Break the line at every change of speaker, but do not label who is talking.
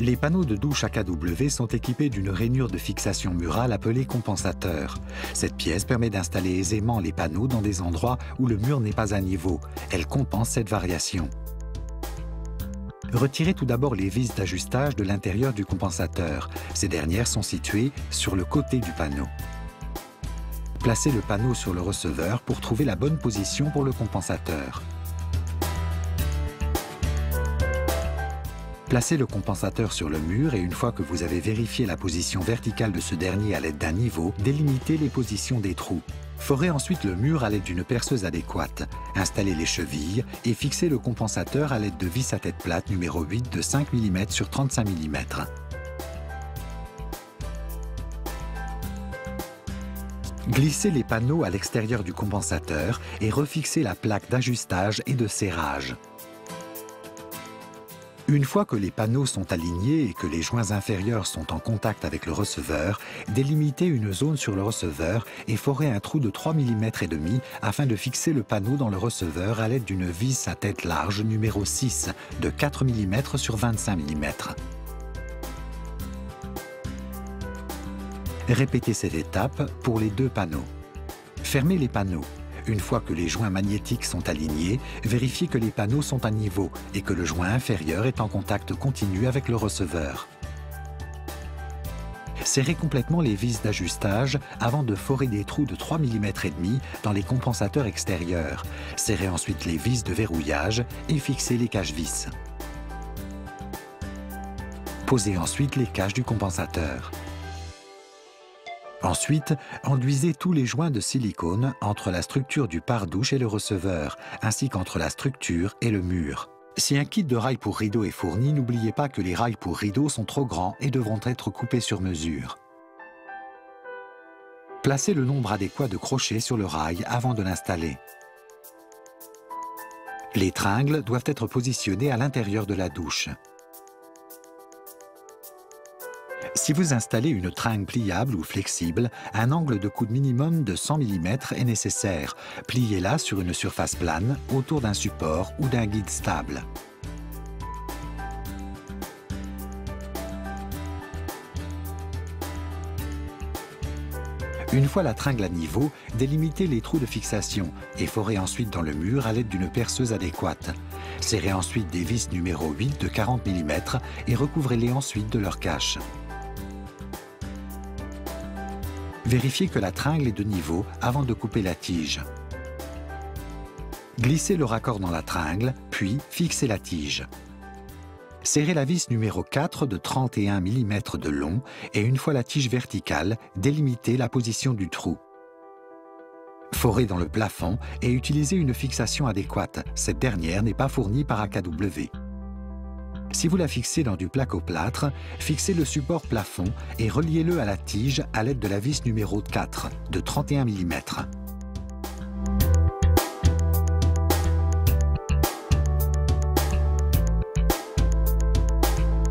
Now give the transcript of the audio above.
Les panneaux de douche AKW sont équipés d'une rainure de fixation murale appelée compensateur. Cette pièce permet d'installer aisément les panneaux dans des endroits où le mur n'est pas à niveau. Elle compense cette variation. Retirez tout d'abord les vis d'ajustage de l'intérieur du compensateur. Ces dernières sont situées sur le côté du panneau. Placez le panneau sur le receveur pour trouver la bonne position pour le compensateur. Placez le compensateur sur le mur et une fois que vous avez vérifié la position verticale de ce dernier à l'aide d'un niveau, délimitez les positions des trous. Forez ensuite le mur à l'aide d'une perceuse adéquate. Installez les chevilles et fixez le compensateur à l'aide de vis à tête plate numéro 8 de 5 mm sur 35 mm. Glissez les panneaux à l'extérieur du compensateur et refixez la plaque d'ajustage et de serrage. Une fois que les panneaux sont alignés et que les joints inférieurs sont en contact avec le receveur, délimitez une zone sur le receveur et forez un trou de 3 mm et demi afin de fixer le panneau dans le receveur à l'aide d'une vis à tête large numéro 6 de 4 mm sur 25 mm. Répétez cette étape pour les deux panneaux. Fermez les panneaux. Une fois que les joints magnétiques sont alignés, vérifiez que les panneaux sont à niveau et que le joint inférieur est en contact continu avec le receveur. Serrez complètement les vis d'ajustage avant de forer des trous de 3 mm et demi dans les compensateurs extérieurs. Serrez ensuite les vis de verrouillage et fixez les caches-vis. Posez ensuite les caches du compensateur. Ensuite, enduisez tous les joints de silicone entre la structure du pare-douche et le receveur, ainsi qu'entre la structure et le mur. Si un kit de rails pour rideaux est fourni, n'oubliez pas que les rails pour rideaux sont trop grands et devront être coupés sur mesure. Placez le nombre adéquat de crochets sur le rail avant de l'installer. Les tringles doivent être positionnés à l'intérieur de la douche. Si vous installez une tringle pliable ou flexible, un angle de coude minimum de 100 mm est nécessaire. Pliez-la sur une surface plane, autour d'un support ou d'un guide stable. Une fois la tringle à niveau, délimitez les trous de fixation et forez ensuite dans le mur à l'aide d'une perceuse adéquate. Serrez ensuite des vis numéro 8 de 40 mm et recouvrez-les ensuite de leur cache. Vérifiez que la tringle est de niveau avant de couper la tige. Glissez le raccord dans la tringle, puis fixez la tige. Serrez la vis numéro 4 de 31 mm de long et une fois la tige verticale, délimitez la position du trou. Forez dans le plafond et utilisez une fixation adéquate. Cette dernière n'est pas fournie par AKW. Si vous la fixez dans du placo-plâtre, fixez le support plafond et reliez-le à la tige à l'aide de la vis numéro 4 de 31 mm.